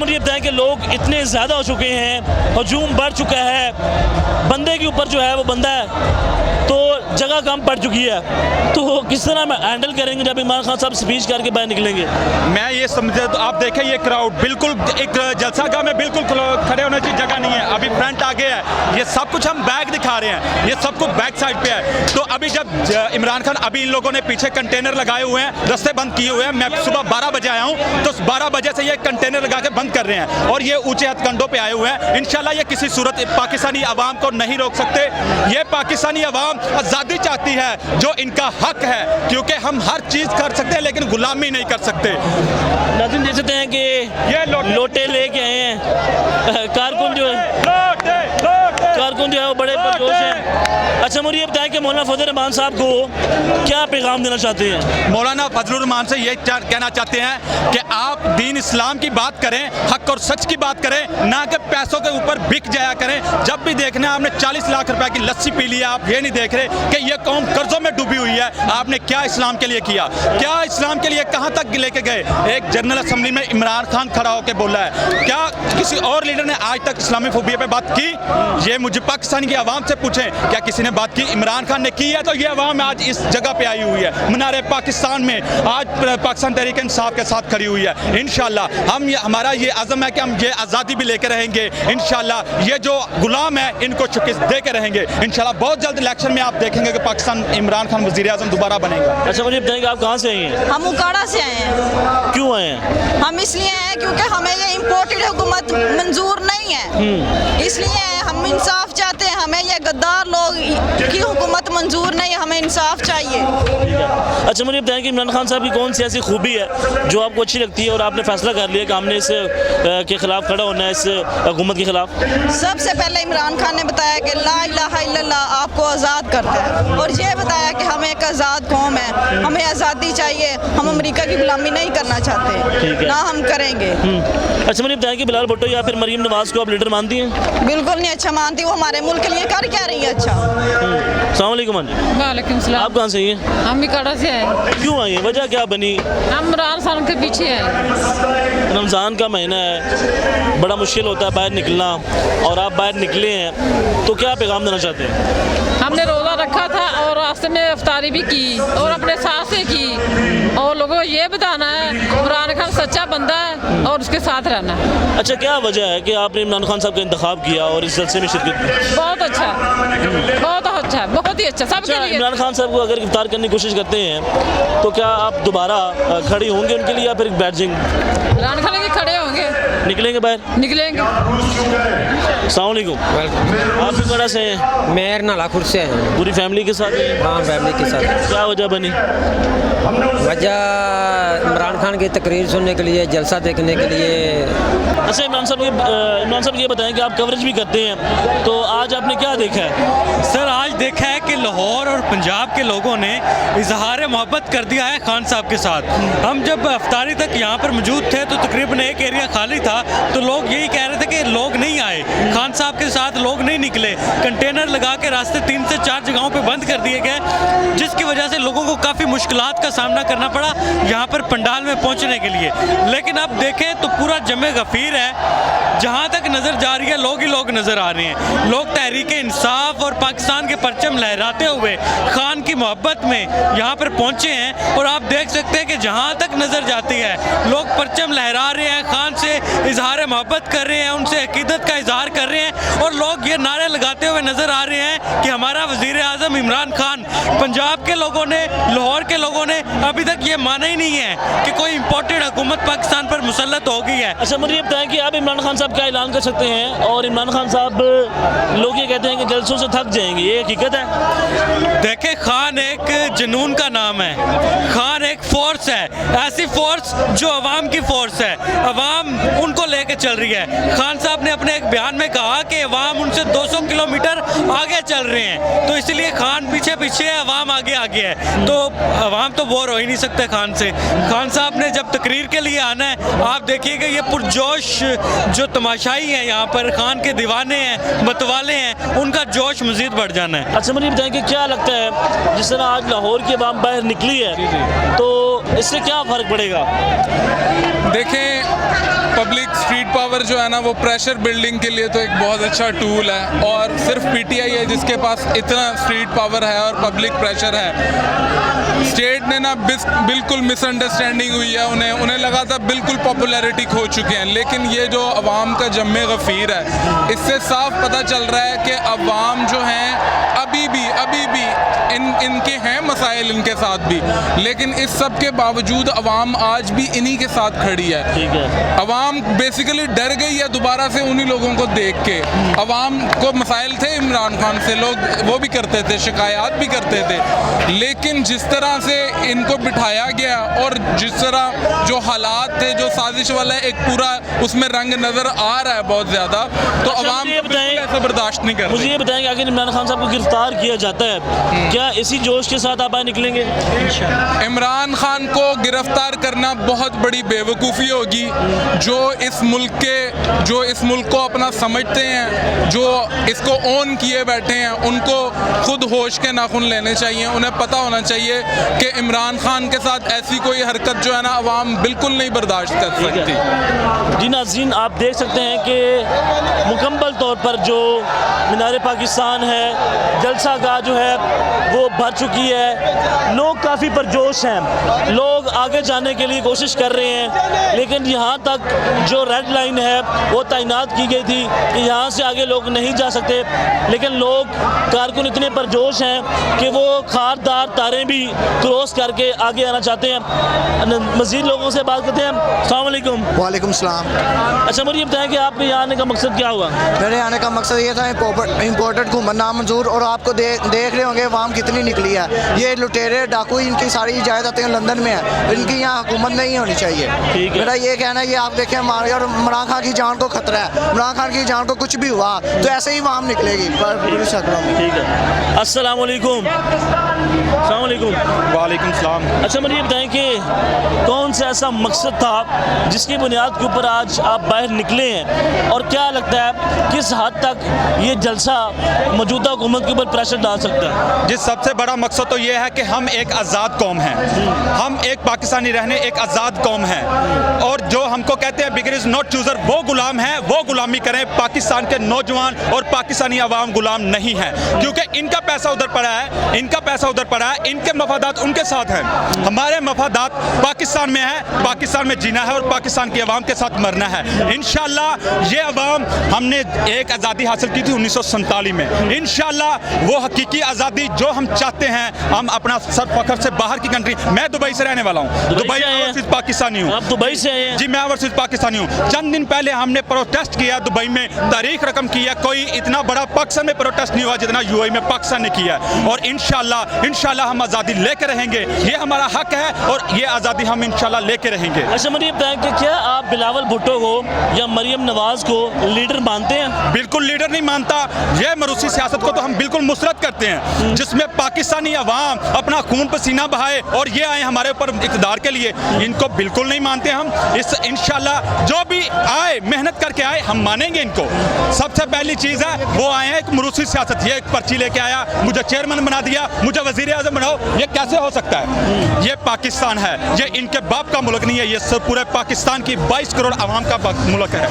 मुझे बताएं कि लोग इतने ज़्यादा हो चुके हैं, हजूम बढ़ चुका है, बंदे के ऊपर जो है वो बंदा है, तो जगह कम पड़ चुकी है, तो किस तरह में हैंडल करेंगे जब इमरान खान साहब स्पीच करके बाहर निकलेंगे? मैं ये समझे तो आप देखें ये क्राउड बिल्कुल एक जलसागाह में बिल्कुल खड़े होने की जगह नहीं है। अभी फ्रंट आगे है, ये सब कुछ हम बैक दिखा रहे हैं, ये सब कुछ बैक साइड पे है। तो अभी जब इमरान खान, अभी इन लोगों ने पीछे कंटेनर लगाए हुए हैं, रास्ते बंद किए हुए हैं। मैं सुबह 12 बजे आया हूँ, तो 12 बजे से ये कंटेनर लगा के बंद कर रहे हैं और ये ऊंचे हथकंडों पे आए हुए हैं। इंशाल्लाह ये किसी सूरत पाकिस्तानी अवाम को नहीं रोक सकते। ये पाकिस्तानी अवाम आज़ादी चाहती है, जो इनका हक है, क्योंकि हम हर चीज़ कर सकते हैं लेकिन गुलामी नहीं कर सकते। नाज़रीन देख सकते हैं कि ये लोटे लेके आए हैं, कारकुन जो है वो बड़े पुरजोश हैं। अच्छा मुझे ये बताएं कि मौलाना फजल रहमान साहब को क्या पैगाम देना चाहते हैं? मौलाना फजल रहमान से ये कहना चाहते हैं कि आप दीन इस्लाम की बात करें, हक और सच की बात करें, ना कि पैसों के ऊपर बिक जाया करें। जब भी देखना आपने 40 लाख रुपए की लस्सी पी लिया, आप ये नहीं देख रहे कि ये कौम कर्जों में डूबी हुई है। आपने क्या इस्लाम के लिए किया, क्या इस्लाम के लिए कहाँ तक लेके गए? एक जनरल असम्बली में इमरान खान खड़ा होकर बोला है, क्या किसी और लीडर ने आज तक इस्लामी फोबिया पे बात की? ये मुझे पाकिस्तान की आवाम से पूछें, क्या किसी ने बात की? इमरान खान ने की है, तो ये आवाम आज इस जगह पे आई हुई है, मीनारे पाकिस्तान में आज पाकिस्तान तहरीक इंसाफ के साथ खड़ी हुई है। इंशाल्लाह हमारा ये अज़म है कि हम ये आज़ादी भी लेकर रहेंगे। इंशाल्लाह ये जो गुलाम है इनको शिकस्त दे के रहेंगे। इंशाल्लाह बहुत जल्द इलेक्शन में आप देखेंगे कि पाकिस्तान इमरान खान वज़ीर आज़म दोबारा बनेगा। अच्छा मुझे बताएंगे आप कहाँ से आई हैं? हम उकाड़ा से आए हैं। क्यों आए हैं? हम इसलिए आए हैं क्योंकि हमें ये इम्पोर्टेड हुकूमत मंजूर नहीं है, इसलिए हम इंसाफ चाहते हैं। हमें ये गद्दार लोग की हुकूमत मंजूर नहीं है, हमें इंसाफ चाहिए। अच्छा मुझे बताएं कि इमरान खान साहब की कौन सी ऐसी खूबी है जो आपको अच्छी लगती है और आपने फैसला कर लिया कि हमने इस के खिलाफ खड़ा होना है, इस हुकूमत के खिलाफ? सबसे पहले इमरान खान ने बताया कि ला इलाहा इल्लल्लाह आपको आज़ाद करता है, और ये बताया कि हम एक आज़ाद कौम है, हमें आज़ादी चाहिए, हम अमेरिका की गुलामी नहीं करना चाहते, ना हम करेंगे। अच्छा मुझे बताएं कि बिलाल भुट्टो या फिर मरीम नवाज को आप लीडर मानती हैं? बिल्कुल नहीं अच्छा मानती, वो हमारे मुल्क के लिए कर क्या रही है? अच्छा अस्सलाम वालेकुम। वालेकुम सलाम। आप कहाँ से हैं? हम भी कड़ा से आए। क्यों आई हैं, वजह क्या बनी? हम रमज़ान के पीछे हैं। रमज़ान का महीना है, बड़ा मुश्किल होता है बाहर निकलना, और आप बाहर निकले हैं, तो क्या पैगाम देना चाहते हैं? हमने रोज़ा रखा था और रास्ते में इफ्तारी भी की और अपने साथ से की, और लोगों को ये बताना है इमरान खान सच्चा बंदा है और उसके साथ रहना है। अच्छा क्या वजह है कि आपने इमरान खान साहब का इंतखाब किया और इस जलसे में शिरकत की? बहुत अच्छा, बहुत अच्छा, बहुत ही अच्छा सबके लिए। इमरान खान साहब को अगर गिरफ्तार करने की कोशिश करते हैं तो क्या आप दोबारा खड़ी होंगे उनके लिए या फिर बैठ जाएंगे? इमरान खान के खड़े होंगे, निकलेंगे बाहर? निकलेंगे। अस्सलाम वालेकुम। आप भी कड़ा से हैं? मैं नालाखुर से हैं। पूरी फैमिली के साथ हैं? हाँ फैमिली के साथ। क्या वजह बनी? वजह इमरान खान की तकरीर सुनने के लिए, जलसा देखने के लिए। अच्छा इमरान साहब ये बताएं कि आप कवरेज भी करते हैं, तो आज आपने क्या देखा है? सर आज देखा है कि लाहौर और पंजाब के लोगों ने इजहार मोहब्बत कर दिया है खान साहब के साथ। हम जब अफ्तारी तक यहाँ पर मौजूद थे तो तकरीबन एक एरिया खाली था, तो लोग यही कह रहे थे कि लोग नहीं आए, खान साहब के साथ लोग नहीं निकले। कंटेनर लगा के रास्ते 3 से 4 जगहों पे बंद कर दिए गए, जिसकी वजह से लोगों को काफ़ी मुश्किलात का सामना करना पड़ा यहाँ पर पंडाल में पहुँचने के लिए। लेकिन अब देखें तो पूरा जमे गफीर है, जहाँ तक नज़र जा रही है लोग ही लोग नज़र आ रहे हैं। लोग तहरीक इंसाफ और पाकिस्तान के परचम लहराते हुए खान की मोहब्बत में यहाँ पर पहुँचे हैं, और आप देख सकते हैं कि जहाँ तक नज़र जाती है लोग परचम लहरा रहे हैं, खान से इजहार मोहब्बत कर रहे हैं, उनसे अकीदत का इजहार कर रहे हैं, और लोग ये नारे लगाते हुए नज़र आ रहे हैं कि हमारा वज़ीर आज़म इमरान खान। पंजाब के लोगों ने, लाहौर के लोगों ने अभी तक ये माना ही नहीं है कि कोई इम्पोर्टेड हुकूमत पाकिस्तान पर मुसल्लत हो गई है। अच्छा मुझे ये बताएं कि आप इमरान खान साहब का ऐलान कर सकते हैं, और इमरान खान साहब लोग ये कहते हैं कि जलसों से थक जाएंगे, ये हकीकत है? देखे खान एक जुनून का नाम है, खान एक फोर्स है, ऐसी फोर्स जो अवाम की फोर्स है, अवाम उनको लेके चल रही है। खान साहब ने अपने एक बयान में कहा कि अवाम उनसे 200 किलोमीटर आगे चल रहे हैं, तो इसलिए खान पीछे पीछे है, अवाम आगे आगे है, तो अवाम तो बोर हो ही नहीं सकते खान से। खान साहब ने जब तकरीर के लिए आना है, आप देखिएगा ये पुरजोश जो तमाशाई हैं यहाँ पर, खान के दीवाने हैं, मतवाले हैं, उनका जोश मजीद बढ़ जाना है। अच्छा मुझे बताएं कि क्या लगता है जिस तरह आज लाहौर की आवाम बाहर निकली है, तो इससे क्या फ़र्क पड़ेगा? देखें, पब्लिक स्ट्रीट पावर जो है ना, वो प्रेशर बिल्डिंग के लिए तो एक बहुत अच्छा टूल है, और सिर्फ पीटीआई है जिसके पास इतना स्ट्रीट पावर है और पब्लिक प्रेशर है। स्टेट ने ना बिल्कुल मिसअंडरस्टैंडिंग हुई है, उन्हें लगा था बिल्कुल पॉपुलैरिटी खो चुके हैं, लेकिन ये जो अवाम का जम्मे गफ़ीर है, इससे साफ पता चल रहा है कि अवाम जो हैं अभी भी इनके हैं मसाइल इनके साथ भी, लेकिन इस सब के बावजूद अवाम आज भी इन्हीं के साथ खड़ी है। ठीक है। अवाम बेसिकली डर गई है दोबारा से उन्हीं लोगों को देख के। अवाम को मसाइल थे इमरान खान से, लोग वो भी करते थे, शिकायत भी करते थे, लेकिन जिस तरह से इनको बिठाया गया और जिस तरह जो हालात थे, जो साजिश वाला एक पूरा उसमें रंग नज़र आ रहा है बहुत ज़्यादा, तो अवाम ऐसा बर्दाश्त नहीं कर रही। मुझे ये बताएंगे, अगर इमरान खान साहब को गिरफ्तार किया जाता है, क्या इसी जोश के साथ आप निकलेंगे? इमरान खान को गिरफ्तार करना बहुत बड़ी बेवकूफ़ी होगी। जो इस मुल्क को अपना समझते हैं, जो इसको ओन किए बैठे हैं, उनको खुद होश के नाखून लेने चाहिए। उन्हें पता होना चाहिए कि इमरान खान के साथ ऐसी कोई हरकत जो है ना, अवाम बिल्कुल नहीं बर्दाश्त कर सकती। जी नाज़रीन, आप देख सकते हैं कि मुकम्मल तौर पर जो मीनार पाकिस्तान है, जलसा गाह जो है वो भर चुकी है। लोग काफ़ी परजोश हैं, लोग आगे जाने के लिए कोशिश कर रहे हैं, लेकिन यहाँ तक जो रेड लाइन है वो तैनात की गई थी कि यहाँ से आगे लोग नहीं जा सकते, लेकिन लोग कारकुन इतने परजोश हैं कि वो खारदार तारें भी क्रॉस करके आगे आना चाहते हैं। मज़ीद लोगों से बात करते हैं। अस्सलाम वालेकुम। वालेकुम सलाम। अच्छा, मुझे ये बताएं कि आपके यहाँ आने का मकसद क्या हुआ? मेरे आने का मकसद ये था, इम्पोर्टेड घूमन नामंजूर, और आपको देख रहे होंगे वाम कितनी निकली है। ये लुटेरे डाकू, इनकी सारी जायदादें लंदन में है, इनकी यहाँ हुकूमत नहीं होनी चाहिए। मेरा ये कहना है, ये आप देखें हमारे और इमरान खान की जान को खतरा है। इमरान खान की जान को कुछ भी हुआ तो ऐसे ही वाम निकलेगी। ठीक है। अस्सलाम वालेकुम। अस्सलाम वालेकुम। वालेकुम सलाम। अच्छा, मुझे ये बताएं कि कौन सा ऐसा मकसद था जिसकी बुनियाद के ऊपर आज आप बाहर निकले हैं, और क्या लगता है किस हद तक ये जलसा मौजूदा हुकूमत के ऊपर प्रेशर डाल सकता है? जी, सबसे बड़ा मकसद तो ये है कि हम एक आज़ाद कौम हैं, हम एक पाकिस्तानी रहने एक आज़ाद कौम हैं, और जो हमको कहते हैं बिगर इज़ नॉट चूज़र, वो गुलाम हैं, वो गुलामी करें। पाकिस्तान के नौजवान और पाकिस्तानी अवाम गुलाम नहीं है, क्योंकि इनका पैसा उधर पड़ा है, इनके मफादात उनके साथ हैं। हमारे मफादात पाकिस्तान में है, पाकिस्तान में जीना है और पाकिस्तान की अवाम के साथ मरना है। इंशाअल्लाह ये अवाम, हमने एक आज़ादी हासिल की थी 1947 में, इंशाअल्लाह वो हकीकी आज़ादी जो हम चाहते हैं, हम अपना सर फखर से बाहर की कंट्री, मैं दुबई से रहने वाला हूँ, दुबई ओवरसीज पाकिस्तानी हूँ। आप दुबई से आए हैं? जी, मैं ओवरसीज पाकिस्तानी हूँ। चंद दिन पहले हमने प्रोटेस्ट किया दुबई में, तारीख रकम किया, कोई इतना बड़ा पाकिस्तान में प्रोटेस्ट नहीं हुआ जितना यूएई में पाकिस्तान ने किया, और इंशाअल्लाह हम आज़ादी लेकर रहेंगे। ये हमारा हक है और ये आज़ादी हम इंशाअल्लाह लेके रहेंगे। अच्छा, मुझे ये बताएं कि क्या आप बिलावल भुट्टो को या मरियम नवाज को लीडर मानते हैं? बिल्कुल लीडर नहीं मानता। ये मरूसी सियासत को तो हम बिल्कुल मुसरत करते हैं, जिसमें पाकिस्तानी अवाम अपना खून पसीना बहाए और ये आए हमारे ऊपर इक़्तिदार के लिए। इनको बिल्कुल नहीं मानते हम। इस इंशाअल्लाह जो भी आए, मेहनत करके आए, हम मानेंगे इनको। सबसे पहली चीज़ है, वो आए हैं एक मरूसी सियासत, ये एक पर्ची लेके आया, मुझे चेयरमैन बना दिया, मुझे वज़ीर आज़म बनाओ, ये कैसे हो सकता है? ये पाकिस्तान है, ये इनके बाप का मुल्क नहीं है, ये सब पूरे पाकिस्तान की 22 करोड़ आवाम का मुल्क है।